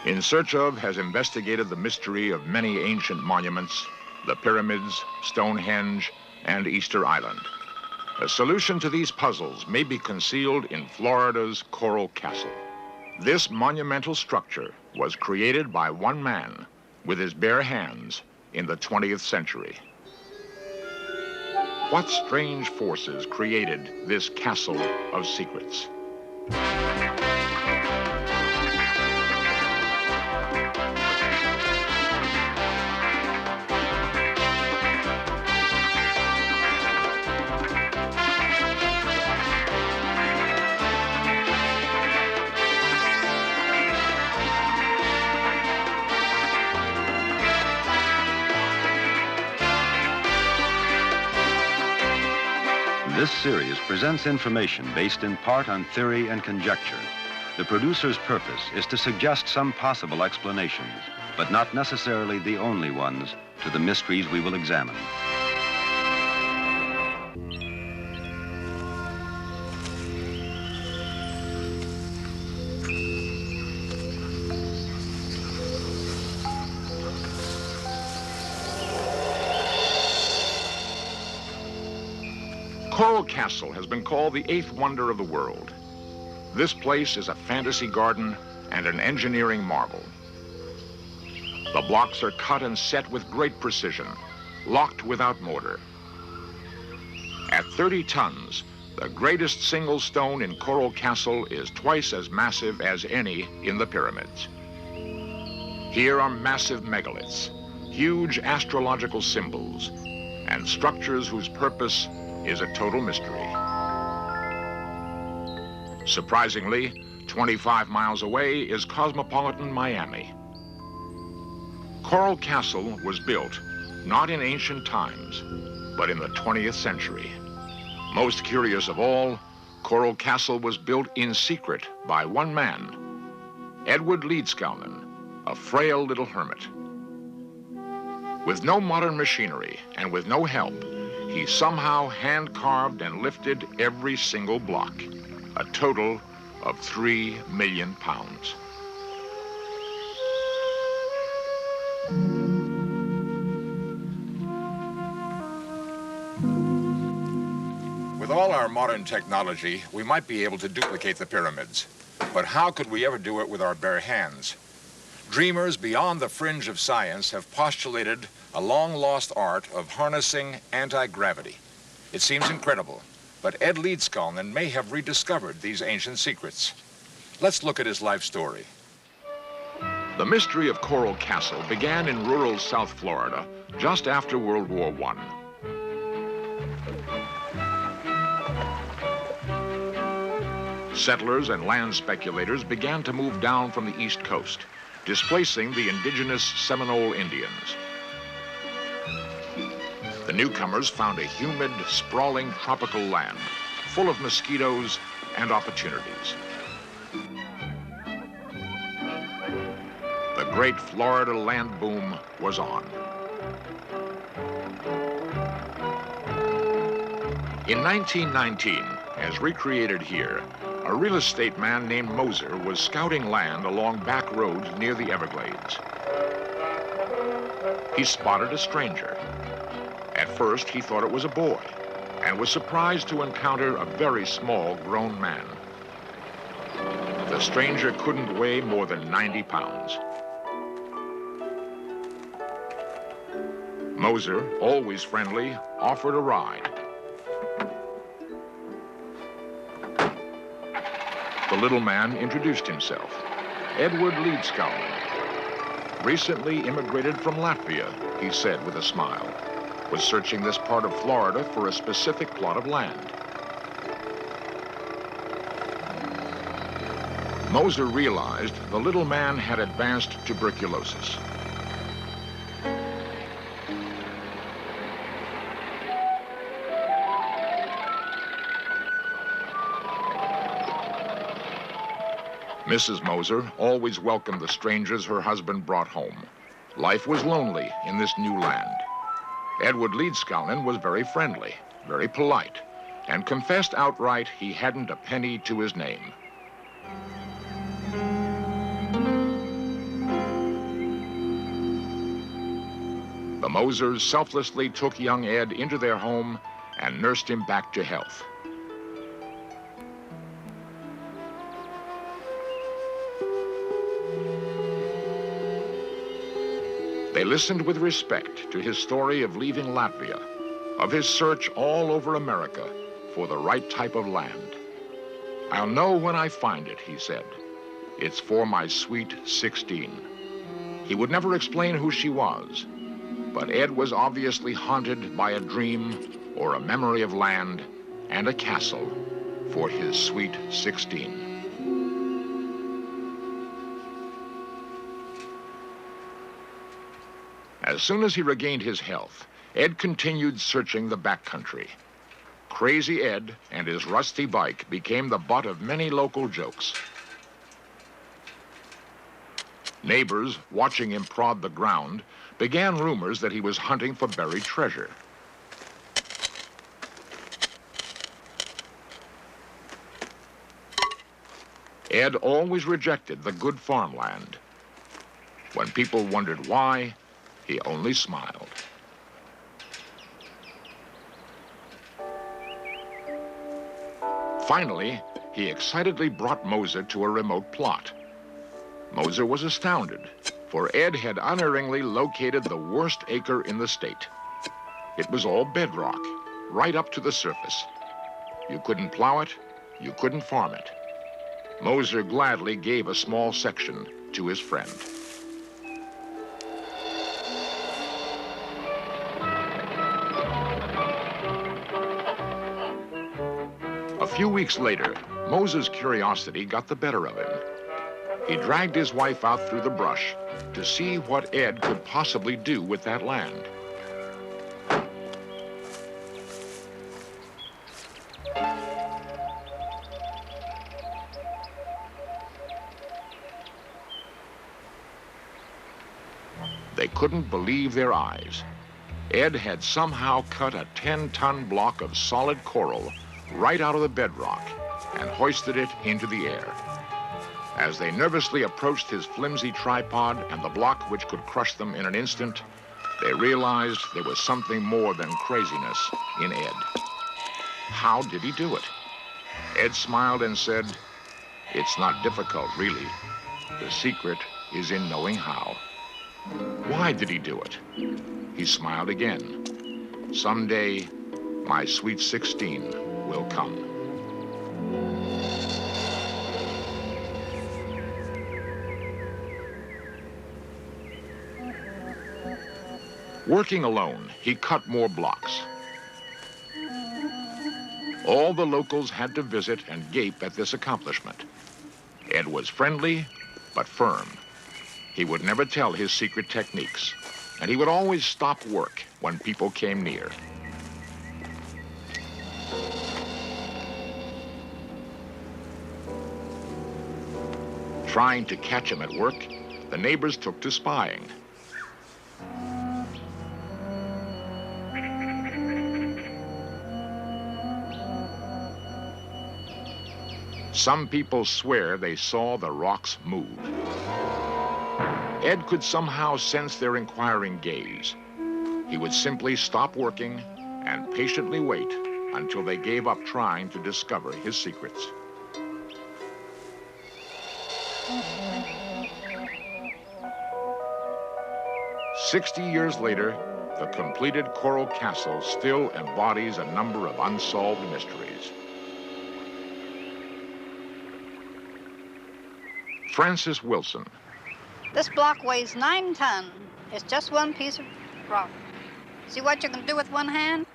In Search Of has investigated the mystery of many ancient monuments, the pyramids, Stonehenge, and Easter Island. A solution to these puzzles may be concealed in Florida's Coral Castle. This monumental structure was created by one man with his bare hands in the 20th century. What strange forces created this castle of secrets? This series presents information based in part on theory and conjecture. The producer's purpose is to suggest some possible explanations, but not necessarily the only ones, to the mysteries we will examine. Coral Castle has been called the eighth wonder of the world. This place is a fantasy garden and an engineering marvel. The blocks are cut and set with great precision, locked without mortar. At 30 tons, the greatest single stone in Coral Castle is twice as massive as any in the pyramids. Here are massive megaliths, huge astrological symbols, and structures whose purpose is a total mystery. Surprisingly, 25 miles away is cosmopolitan Miami. Coral Castle was built not in ancient times, but in the 20th century. Most curious of all, Coral Castle was built in secret by one man, Edward Leedskalnin, a frail little hermit. With no modern machinery and with no help, he somehow hand-carved and lifted every single block, a total of 3 million pounds. With all our modern technology, we might be able to duplicate the pyramids. But how could we ever do it with our bare hands? Dreamers beyond the fringe of science have postulated a long-lost art of harnessing anti-gravity. It seems incredible, but Ed Leedskalnin may have rediscovered these ancient secrets. Let's look at his life story. The mystery of Coral Castle began in rural South Florida just after World War I. Settlers and land speculators began to move down from the East Coast, displacing the indigenous Seminole Indians. The newcomers found a humid, sprawling tropical land, full of mosquitoes and opportunities. The great Florida land boom was on. In 1919, as recreated here, a real estate man named Moser was scouting land along back roads near the Everglades. He spotted a stranger. At first, he thought it was a boy and was surprised to encounter a very small grown man. The stranger couldn't weigh more than 90 pounds. Moser, always friendly, offered a ride. The little man introduced himself, Edward Leedskalnin. Recently immigrated from Latvia, he said with a smile. Was searching this part of Florida for a specific plot of land. Moser realized the little man had advanced tuberculosis. Mrs. Moser always welcomed the strangers her husband brought home. Life was lonely in this new land. Edward Leedskalnin was very friendly, very polite, and confessed outright he hadn't a penny to his name. The Mosers selflessly took young Ed into their home and nursed him back to health. They listened with respect to his story of leaving Latvia, of his search all over America for the right type of land. "I'll know when I find it," he said. "It's for my sweet 16. He would never explain who she was, but Ed was obviously haunted by a dream or a memory of land and a castle for his sweet 16. As soon as he regained his health, Ed continued searching the backcountry. Crazy Ed and his rusty bike became the butt of many local jokes. Neighbors, watching him prod the ground, began rumors that he was hunting for buried treasure. Ed always rejected the good farmland. When people wondered why, he only smiled. Finally, he excitedly brought Moser to a remote plot. Moser was astounded, for Ed had unerringly located the worst acre in the state. It was all bedrock, right up to the surface. You couldn't plow it, you couldn't farm it. Moser gladly gave a small section to his friend. A few weeks later, Moser's curiosity got the better of him. He dragged his wife out through the brush to see what Ed could possibly do with that land. They couldn't believe their eyes. Ed had somehow cut a 10-ton block of solid coral right out of the bedrock and hoisted it into the air. As they nervously approached his flimsy tripod and the block which could crush them in an instant, they realized there was something more than craziness in Ed. How did he do it? Ed smiled and said, "It's not difficult, really. The secret is in knowing how." Why did he do it? He smiled again. "Someday, my sweet 16 will come." Working alone, he cut more blocks. All the locals had to visit and gape at this accomplishment. Ed was friendly, but firm. He would never tell his secret techniques, and he would always stop work when people came near. Trying to catch him at work, the neighbors took to spying. Some people swear they saw the rocks move. Ed could somehow sense their inquiring gaze. He would simply stop working and patiently wait until they gave up trying to discover his secrets. "60 years later, the completed coral castle still embodies a number of unsolved mysteries. Francis Wilson. This block weighs 9 tons. It's just one piece of rock. See what you can do with one hand?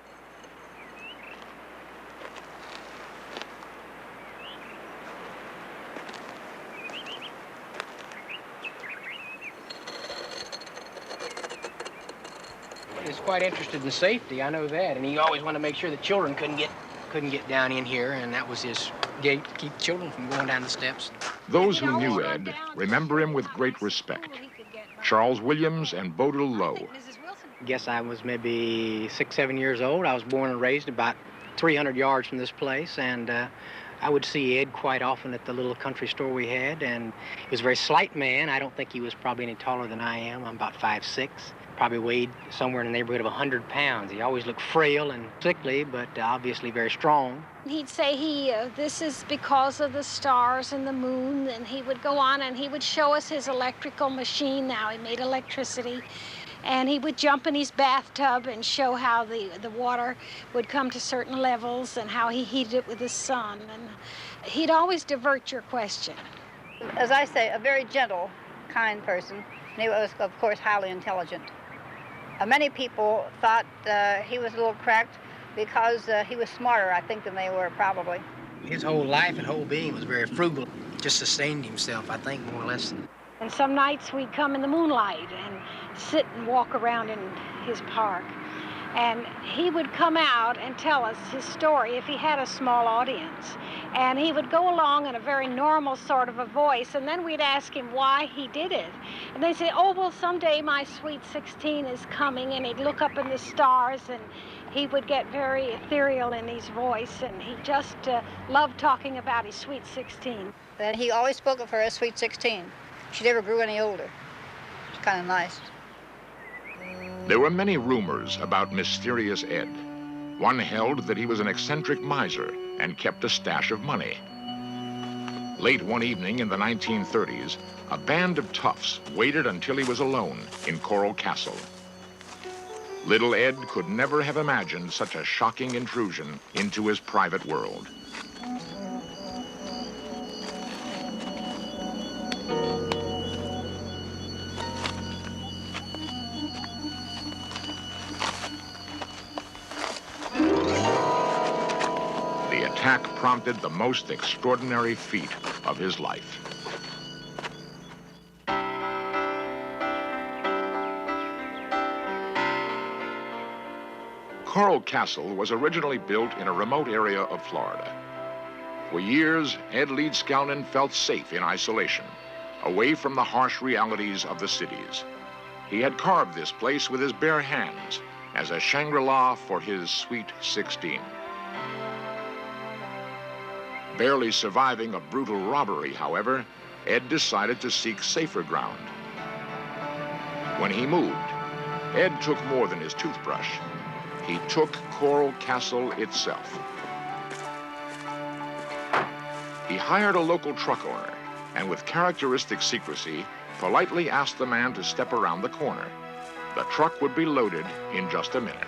He's quite interested in safety, I know that, and he always wanted to make sure the children couldn't get down in here, and that was his gate to keep children from going down the steps. Those who knew Ed remember him with great respect. Charles Williams and Bodil Lowe. I guess I was maybe 6, 7 years old. I was born and raised about 300 yards from this place, and I would see Ed quite often at the little country store we had, and he was a very slight man. I don't think he was probably any taller than I am. I'm about 5'6". Probably weighed somewhere in the neighborhood of 100 pounds. He always looked frail and sickly, but obviously very strong. He'd say this is because of the stars and the moon, and he would go on and he would show us his electrical machine. Now he made electricity, and he would jump in his bathtub and show how the water would come to certain levels and how he heated it with the sun. And he'd always divert your question. As I say, a very gentle, kind person, and he was, of course, highly intelligent. Many people thought he was a little cracked because he was smarter, I think, than they were, probably. His whole life and whole being was very frugal. Just sustained himself, I think, more or less. And some nights we'd come in the moonlight and sit and walk around in his park. And he would come out and tell us his story if he had a small audience. And he would go along in a very normal sort of a voice, and then we'd ask him why he did it. And they'd say, oh, well, someday my sweet 16 is coming, and he'd look up in the stars, and he would get very ethereal in his voice, and he just loved talking about his sweet 16. And he always spoke of her as sweet 16. She never grew any older. It's kind of nice. There were many rumors about mysterious Ed. One held that he was an eccentric miser and kept a stash of money. Late one evening in the 1930s, a band of toughs waited until he was alone in Coral Castle. Little Ed could never have imagined such a shocking intrusion into his private world. The attack prompted the most extraordinary feat of his life. Coral Castle was originally built in a remote area of Florida. For years, Ed Leedskalnin felt safe in isolation, away from the harsh realities of the cities. He had carved this place with his bare hands as a Shangri-La for his sweet 16. Barely surviving a brutal robbery, however, Ed decided to seek safer ground. When he moved, Ed took more than his toothbrush. He took Coral Castle itself. He hired a local truck owner and with characteristic secrecy, politely asked the man to step around the corner. The truck would be loaded in just a minute.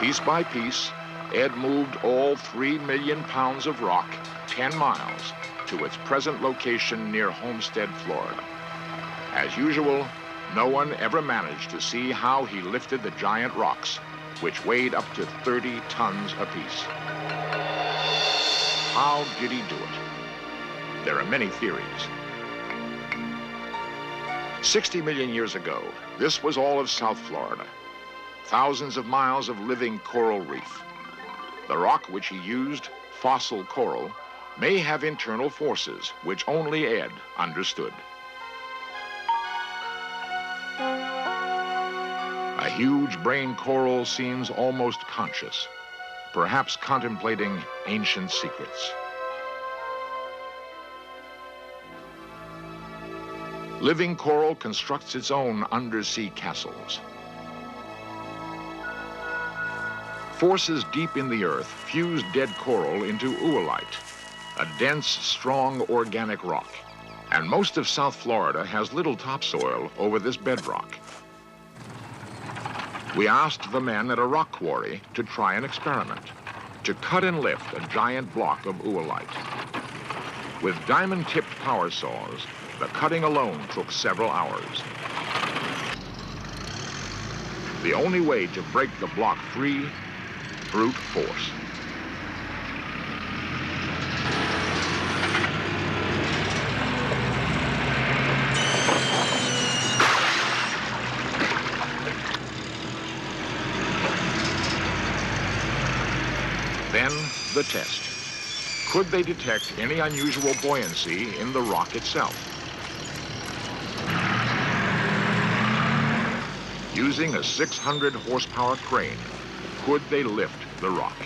Piece by piece, Ed moved all 3 million pounds of rock 10 miles to its present location near Homestead, Florida. As usual, no one ever managed to see how he lifted the giant rocks, which weighed up to 30 tons apiece. How did he do it? There are many theories. 60 million years ago, this was all of South Florida. Thousands of miles of living coral reef. The rock which he used, fossil coral, may have internal forces which only Ed understood. A huge brain coral seems almost conscious, perhaps contemplating ancient secrets. Living coral constructs its own undersea castles. Forces deep in the earth fuse dead coral into oolite, a dense, strong organic rock. And most of South Florida has little topsoil over this bedrock. We asked the men at a rock quarry to try an experiment, to cut and lift a giant block of oolite. With diamond-tipped power saws, the cutting alone took several hours. The only way to break the block free, brute force. Then the test. Could they detect any unusual buoyancy in the rock itself? Using a 600 horsepower crane, could they lift the rock?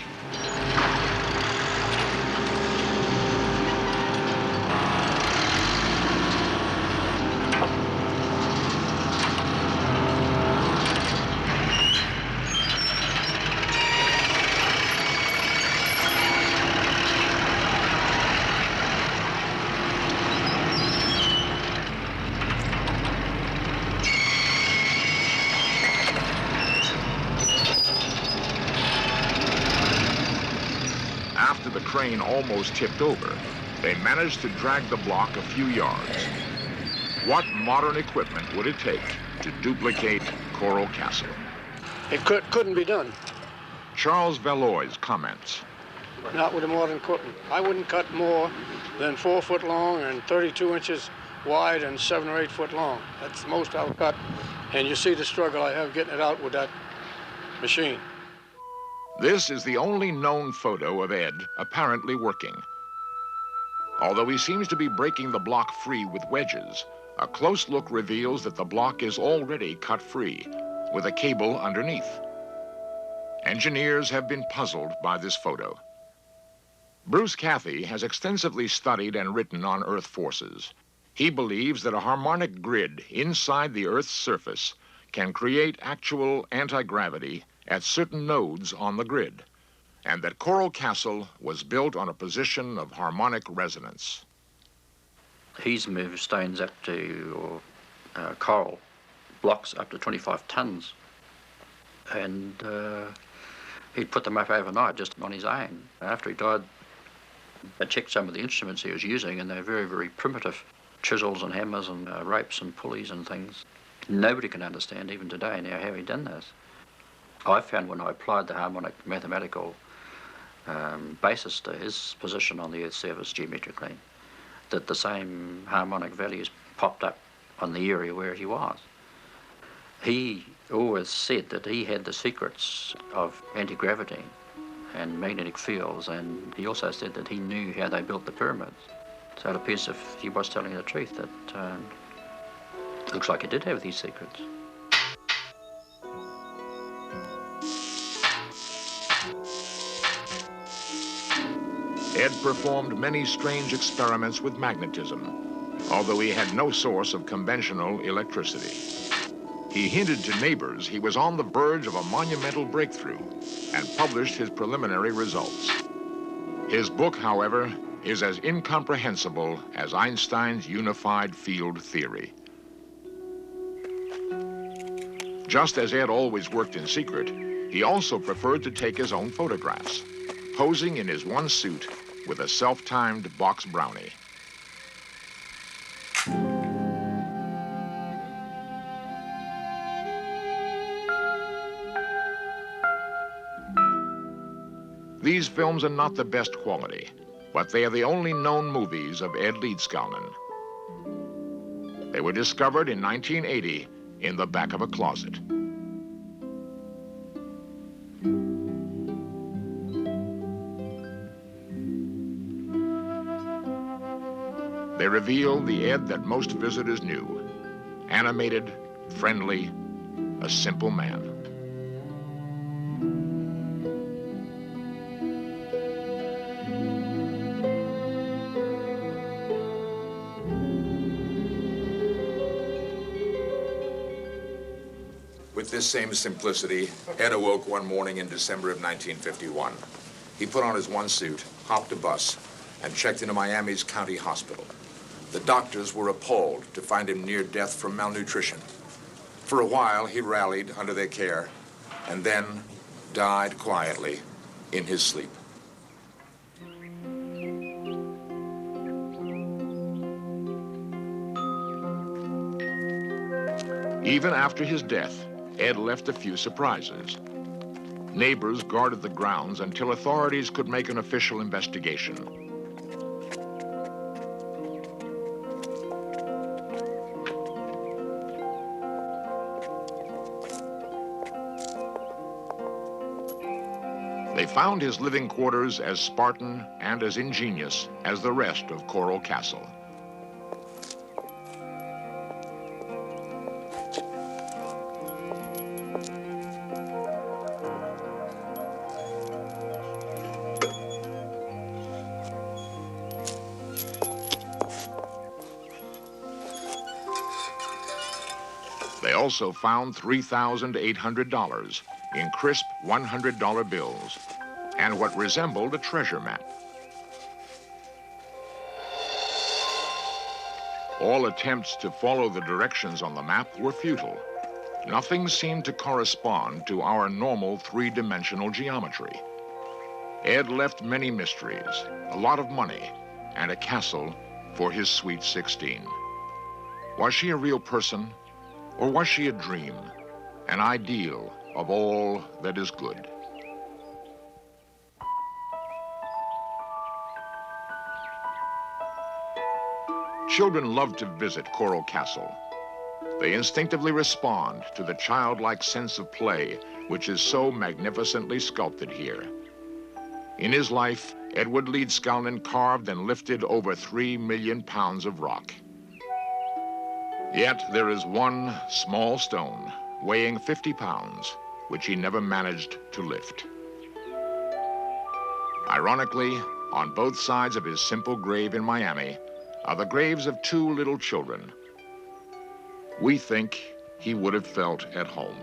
After the crane almost tipped over, they managed to drag the block a few yards. What modern equipment would it take to duplicate Coral Castle? It couldn't be done. Charles Valois comments. Not with the modern equipment. I wouldn't cut more than 4 foot long and 32 inches wide and 7 or 8 foot long. That's the most I'll cut. And you see the struggle I have getting it out with that machine. This is the only known photo of Ed apparently working. Although he seems to be breaking the block free with wedges, a close look reveals that the block is already cut free, with a cable underneath. Engineers have been puzzled by this photo. Bruce Cathy has extensively studied and written on Earth forces. He believes that a harmonic grid inside the Earth's surface can create actual anti-gravity at certain nodes on the grid, and that Coral Castle was built on a position of harmonic resonance. He's moved stones up to, coral blocks up to 25 tons, and he'd put them up overnight just on his own. After he died, I checked some of the instruments he was using, and they're very, very primitive. Chisels and hammers and ropes and pulleys and things. Nobody can understand even today now how he done this. I found when I applied the harmonic mathematical basis to his position on the Earth's surface geometrically, that the same harmonic values popped up on the area where he was. He always said that he had the secrets of anti-gravity and magnetic fields, and he also said that he knew how they built the pyramids. So it appears if he was telling the truth that it looks like he did have these secrets. Ed performed many strange experiments with magnetism, although he had no source of conventional electricity. He hinted to neighbors he was on the verge of a monumental breakthrough and published his preliminary results. His book, however, is as incomprehensible as Einstein's unified field theory. Just as Ed always worked in secret, he also preferred to take his own photographs, posing in his one suit with a self-timed box brownie. These films are not the best quality, but they are the only known movies of Ed Leedskalnin. They were discovered in 1980 in the back of a closet. They reveal the Ed that most visitors knew. Animated, friendly, a simple man. With this same simplicity, Ed awoke one morning in December of 1951. He put on his one suit, hopped a bus, and checked into Miami's county hospital. The doctors were appalled to find him near death from malnutrition. For a while, he rallied under their care, and then died quietly in his sleep. Even after his death, Ed left a few surprises. Neighbors guarded the grounds until authorities could make an official investigation. They found his living quarters as Spartan and as ingenious as the rest of Coral Castle. They also found $3,800 in crisp $100 bills and what resembled a treasure map. All attempts to follow the directions on the map were futile. Nothing seemed to correspond to our normal three-dimensional geometry. Ed left many mysteries, a lot of money, and a castle for his sweet 16. Was she a real person? Or was she a dream, an ideal of all that is good? Children love to visit Coral Castle. They instinctively respond to the childlike sense of play which is so magnificently sculpted here. In his life, Edward Leedskalnin carved and lifted over 3 million pounds of rock. Yet there is one small stone weighing 50 pounds, which he never managed to lift. Ironically, on both sides of his simple grave in Miami are the graves of 2 little children. We think he would have felt at home.